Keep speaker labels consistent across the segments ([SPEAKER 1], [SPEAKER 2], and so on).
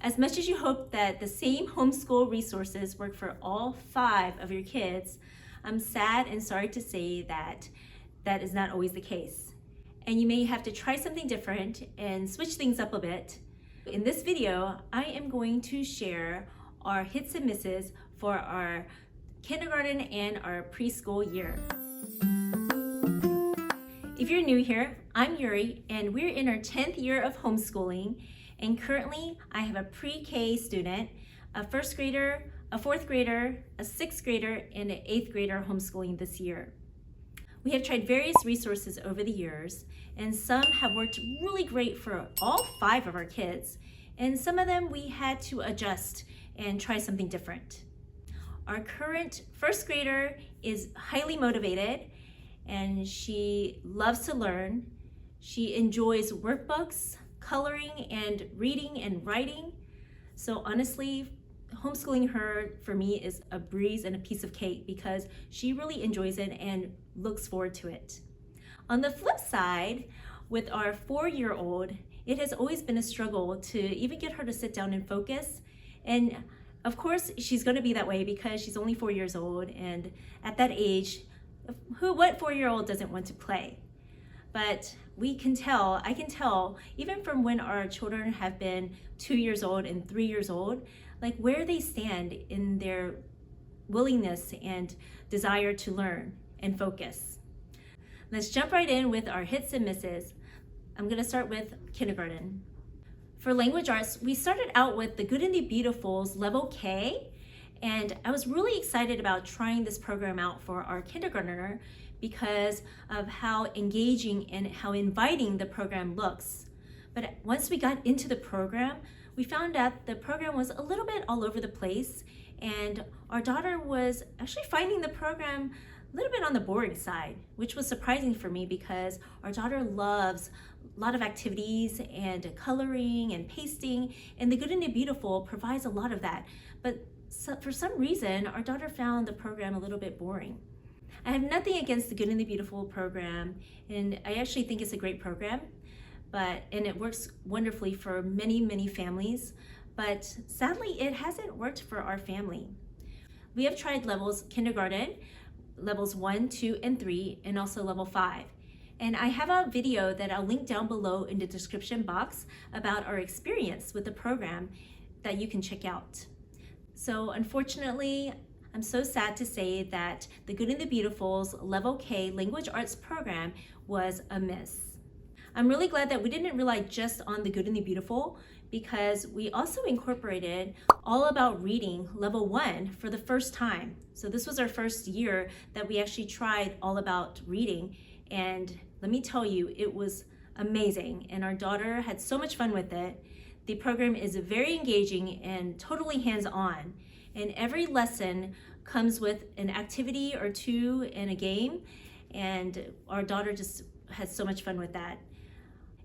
[SPEAKER 1] As much as you hope that the same homeschool resources work for all 5 of your kids, I'm sad and sorry to say that that is not always the case. And you may have to try something different and switch things up a bit. In this video, I am going to share our hits and misses for our kindergarten and our preschool year. If you're new here, I'm Yuri, and we're in our 10th year of homeschooling. And currently, I have a pre-K student, a 1st grader, a 4th grader, a 6th grader, and an 8th grader homeschooling this year. We have tried various resources over the years, and some have worked really great for all 5 of our kids, and some of them we had to adjust and try something different. Our current 1st grader is highly motivated, and she loves to learn. She enjoys workbooks, coloring, and reading and writing. So honestly, homeschooling her for me is a breeze and a piece of cake because she really enjoys it and looks forward to it. On the flip side, with our 4-year-old, it has always been a struggle to even get her to sit down and focus. And of course, she's going to be that way because she's only 4 years old, and at that age, what 4-year-old doesn't want to play? But I can tell, even from when our children have been 2 years old and 3 years old, like where they stand in their willingness and desire to learn and focus. Let's jump right in with our hits and misses. I'm gonna start with kindergarten. For language arts, we started out with The Good and the Beautiful's Level K, and I was really excited about trying this program out for our kindergartner because of how engaging and how inviting the program looks. But once we got into the program, we found out the program was a little bit all over the place, and our daughter was actually finding the program a little bit on the boring side, which was surprising for me because our daughter loves a lot of activities and coloring and pasting, and The Good and the Beautiful provides a lot of that. But for some reason, our daughter found the program a little bit boring. I have nothing against the Good and the Beautiful program, and I actually think it's a great program, and it works wonderfully for many, many families, but sadly, it hasn't worked for our family. We have tried levels kindergarten, levels 1, 2, and 3, and also level 5. And I have a video that I'll link down below in the description box about our experience with the program that you can check out. So unfortunately, I'm so sad to say that The Good and the Beautiful's Level K Language Arts program was a miss. I'm really glad that we didn't rely just on The Good and the Beautiful because we also incorporated All About Reading Level 1 for the first time. So this was our first year that we actually tried All About Reading, and let me tell you, it was amazing, and our daughter had so much fun with it. The program is very engaging and totally hands-on, and every lesson comes with an activity or two and a game, and our daughter just had so much fun with that.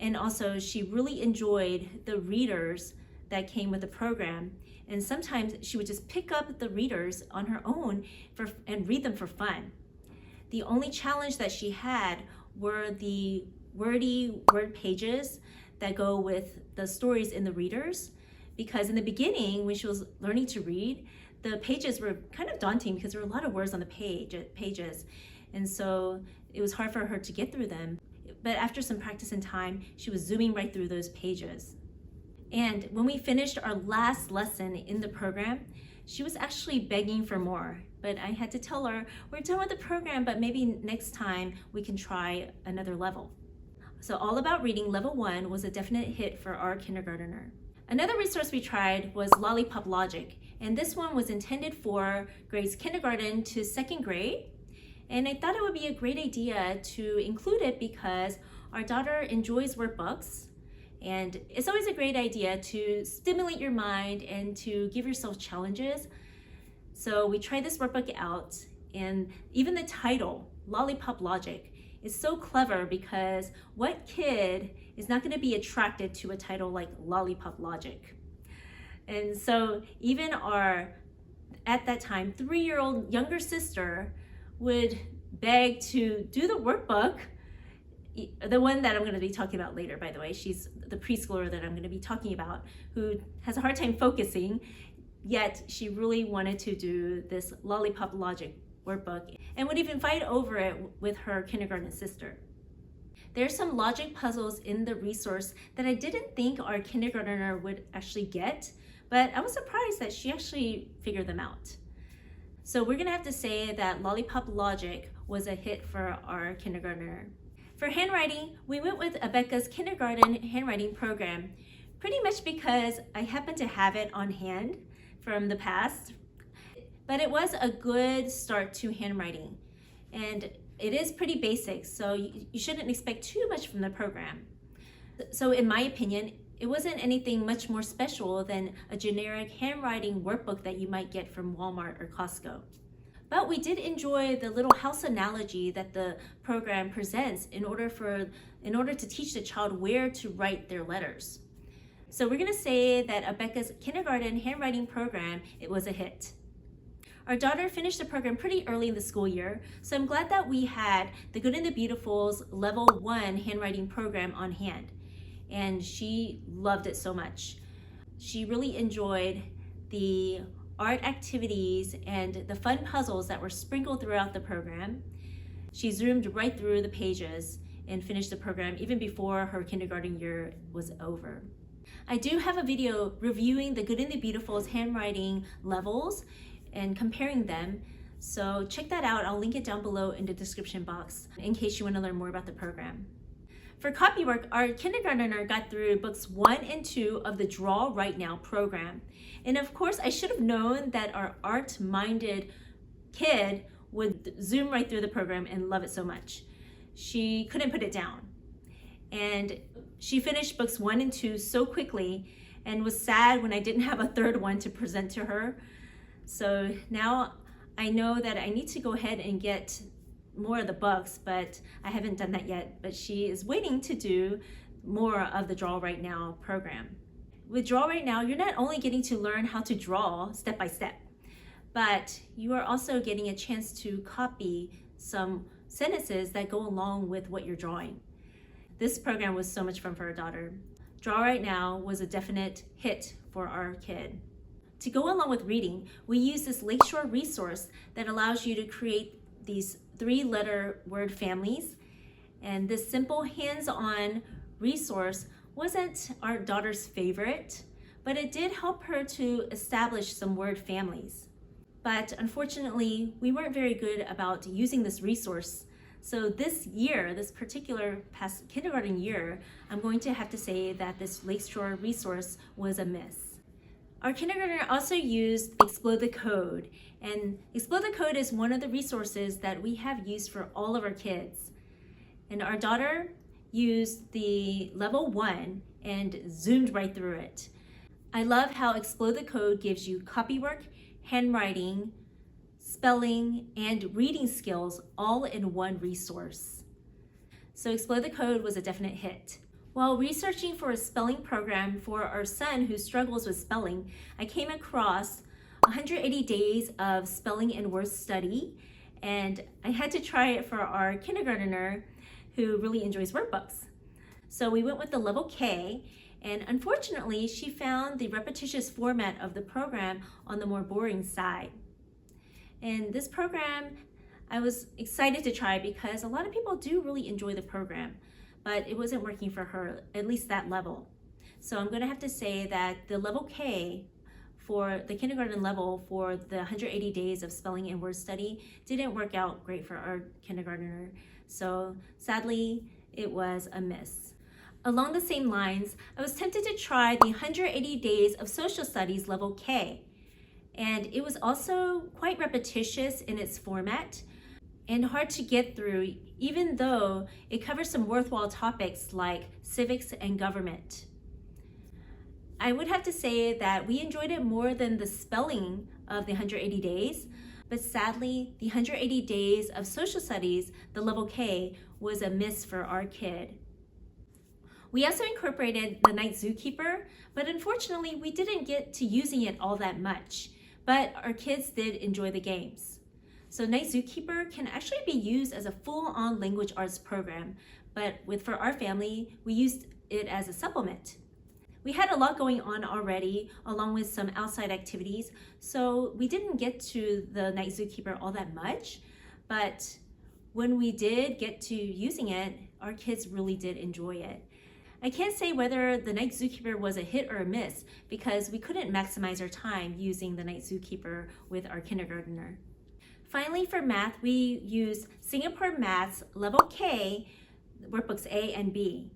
[SPEAKER 1] And also, she really enjoyed the readers that came with the program, and sometimes she would just pick up the readers on her own and read them for fun. The only challenge that she had were the wordy word pages that go with the stories in the readers, because in the beginning, when she was learning to read, the pages were kind of daunting because there were a lot of words on the pages, and so it was hard for her to get through them. But after some practice and time, she was zooming right through those pages. And when we finished our last lesson in the program, she was actually begging for more. But I had to tell her, we're done with the program, but maybe next time we can try another level. So All About Reading Level 1 was a definite hit for our kindergartner. Another resource we tried was Lollipop Logic, and this one was intended for grades kindergarten to 2nd grade. And I thought it would be a great idea to include it because our daughter enjoys workbooks, and it's always a great idea to stimulate your mind and to give yourself challenges. So we tried this workbook out, and even the title, Lollipop Logic, is so clever because what kid is not going to be attracted to a title like Lollipop Logic? And so even our, at that time, 3-year-old younger sister would beg to do the workbook the one that I'm going to be talking about later, by the way. She's the preschooler that I'm going to be talking about, who has a hard time focusing, yet she really wanted to do this lollipop logic workbook and would even fight over it with her kindergarten sister. There's some logic puzzles in the resource that I didn't think our kindergartner would actually get, but I was surprised that she actually figured them out. So we're gonna have to say that lollipop logic was a hit for our kindergartner. For handwriting, we went with Abeka's kindergarten handwriting program, pretty much because I happen to have it on hand from the past, but it was a good start to handwriting. And it is pretty basic, so you shouldn't expect too much from the program. So in my opinion, it wasn't anything much more special than a generic handwriting workbook that you might get from Walmart or Costco. But we did enjoy the little house analogy that the program presents in order to teach the child where to write their letters. So we're gonna say that Abeka's kindergarten handwriting program, it was a hit. Our daughter finished the program pretty early in the school year, so I'm glad that we had the Good and the Beautiful's Level 1 handwriting program on hand, and she loved it so much. She really enjoyed the art activities and the fun puzzles that were sprinkled throughout the program. She zoomed right through the pages and finished the program even before her kindergarten year was over. I do have a video reviewing the Good and the Beautiful's handwriting levels and comparing them, so check that out. I'll link it down below in the description box in case you want to learn more about the program. For copywork, our kindergartner got through books 1 and 2 of the Draw Right Now program. And of course, I should have known that our art-minded kid would zoom right through the program and love it so much. She couldn't put it down. And she finished books 1 and 2 so quickly and was sad when I didn't have a third one to present to her. So now I know that I need to go ahead and get more of the books, but I haven't done that yet. But she is waiting to do more of the Draw Right Now program. With Draw Right Now, you're not only getting to learn how to draw step by step, but you are also getting a chance to copy some sentences that go along with what you're drawing. This program was so much fun for our daughter. Draw Right Now was a definite hit for our kid. To go along with reading, we use this Lakeshore resource that allows you to create these 3-letter word families. And this simple hands-on resource wasn't our daughter's favorite, but it did help her to establish some word families. But unfortunately, we weren't very good about using this resource. So this year, this particular past kindergarten year, I'm going to have to say that this Lakeshore resource was a miss. Our kindergartner also used Explode the Code, and Explode the Code is one of the resources that we have used for all of our kids. And our daughter used the Level 1 and zoomed right through it. I love how Explode the Code gives you copywork, handwriting, spelling, and reading skills all in one resource. So Explode the Code was a definite hit. While researching for a spelling program for our son who struggles with spelling, I came across 180 days of spelling and word study, and I had to try it for our kindergartner who really enjoys workbooks. So we went with the Level K, and unfortunately, she found the repetitious format of the program on the more boring side. And this program, I was excited to try because a lot of people do really enjoy the program, but it wasn't working for her, at least that level. So I'm gonna have to say that the Level K for the kindergarten level for the 180 days of spelling and word study didn't work out great for our kindergartner. So sadly, it was a miss. Along the same lines, I was tempted to try the 180 days of social studies Level K. And it was also quite repetitious in its format and hard to get through, even though it covers some worthwhile topics like civics and government. I would have to say that we enjoyed it more than the spelling of the 180 days, but sadly, the 180 days of social studies, the Level K, was a miss for our kid. We also incorporated the Night Zookeeper, but unfortunately, we didn't get to using it all that much, but our kids did enjoy the games. So Night Zookeeper can actually be used as a full-on language arts program, but for our family, we used it as a supplement. We had a lot going on already, along with some outside activities, so we didn't get to the Night Zookeeper all that much, but when we did get to using it, our kids really did enjoy it. I can't say whether the Night Zookeeper was a hit or a miss because we couldn't maximize our time using the Night Zookeeper with our kindergartner. Finally, for math, we used Singapore Math's Level K, workbooks A and B.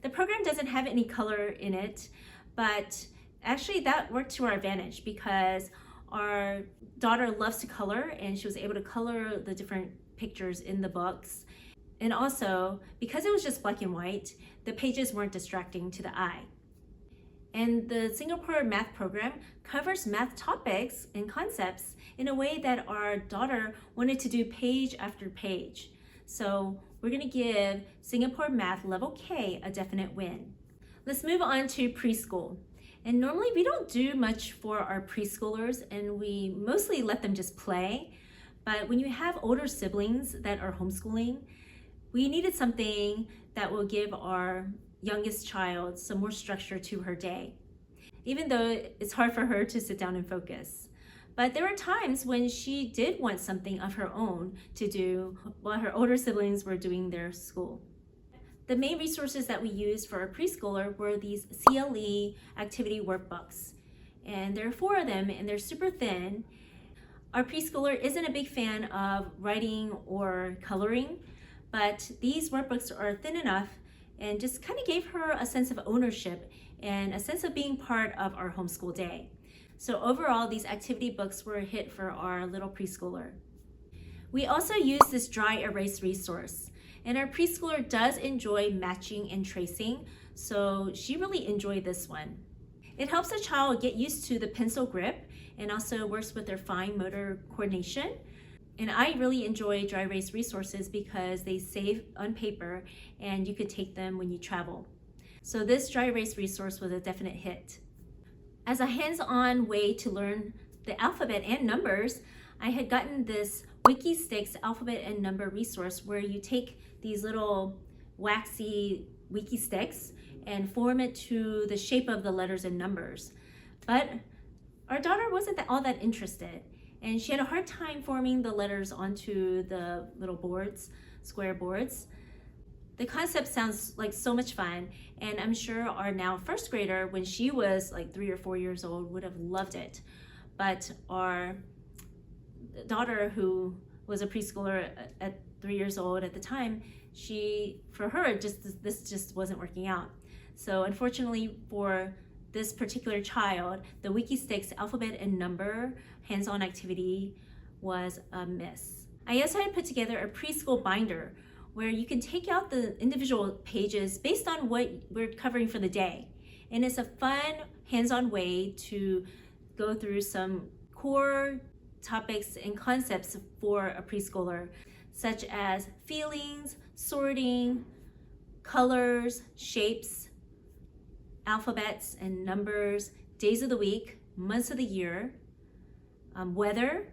[SPEAKER 1] The program doesn't have any color in it, but actually that worked to our advantage because our daughter loves to color and she was able to color the different pictures in the books. And also, because it was just black and white, the pages weren't distracting to the eye. And the Singapore Math program covers math topics and concepts in a way that our daughter wanted to do page after page. So we're going to give Singapore Math Level K a definite win. Let's move on to preschool. And normally we don't do much for our preschoolers and we mostly let them just play. But when you have older siblings that are homeschooling, we needed something that will give our youngest child some more structure to her day, even though it's hard for her to sit down and focus. But there were times when she did want something of her own to do while her older siblings were doing their school. The main resources that we used for our preschooler were these CLE activity workbooks. And there are 4 of them and they're super thin. Our preschooler isn't a big fan of writing or coloring, but these workbooks are thin enough and just kind of gave her a sense of ownership and a sense of being part of our homeschool day. So overall, these activity books were a hit for our little preschooler. We also use this dry erase resource, and our preschooler does enjoy matching and tracing, so she really enjoyed this one. It helps a child get used to the pencil grip and also works with their fine motor coordination. And I really enjoy dry erase resources because they save on paper and you could take them when you travel. So this dry erase resource was a definite hit. As a hands-on way to learn the alphabet and numbers, I had gotten this WikiSticks alphabet and number resource where you take these little waxy WikiSticks and form it to the shape of the letters and numbers. But our daughter wasn't all that interested. And she had a hard time forming the letters onto the little boards, square boards. The concept sounds like so much fun, and I'm sure our now first grader, when she was like 3 or 4 years old, would have loved it. But our daughter, who was a preschooler at 3 years old at the time, for her, this just wasn't working out. So unfortunately for this particular child, the WikiSticks alphabet and number hands-on activity was a miss. I also had put together a preschool binder where you can take out the individual pages based on what we're covering for the day. And it's a fun hands-on way to go through some core topics and concepts for a preschooler, such as feelings, sorting, colors, shapes, alphabets and numbers, days of the week, months of the year, weather,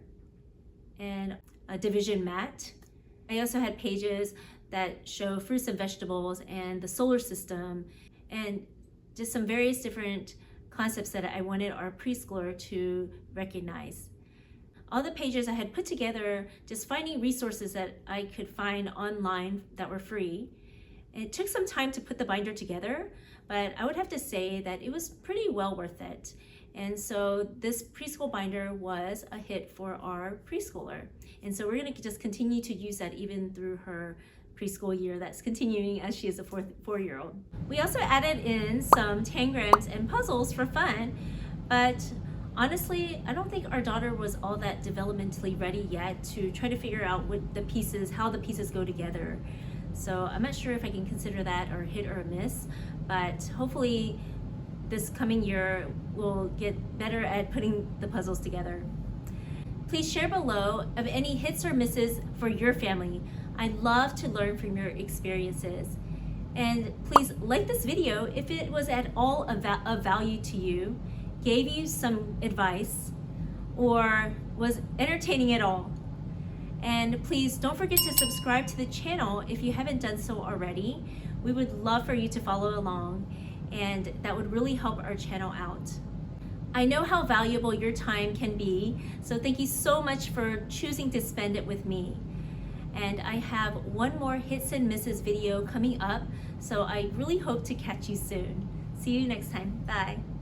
[SPEAKER 1] and a division mat. I also had pages that show fruits and vegetables and the solar system and just some various different concepts that I wanted our preschooler to recognize. All the pages I had put together, just finding resources that I could find online that were free. And it took some time to put the binder together, but I would have to say that it was pretty well worth it. And so this preschool binder was a hit for our preschooler. And so we're going to just continue to use that even through her preschool year that's continuing as she is a 4-year-old. We also added in some tangrams and puzzles for fun, but honestly, I don't think our daughter was all that developmentally ready yet to try to figure out how the pieces go together. So I'm not sure if I can consider that a hit or a miss, but hopefully this coming year we'll get better at putting the puzzles together. Please share below of any hits or misses for your family. I'd love to learn from your experiences. And please like this video if it was at all of value to you, gave you some advice, or was entertaining at all. And please don't forget to subscribe to the channel if you haven't done so already. We would love for you to follow along, and that would really help our channel out. I know how valuable your time can be, so thank you so much for choosing to spend it with me. And I have one more hits and misses video coming up, so I really hope to catch you soon. See you next time. Bye.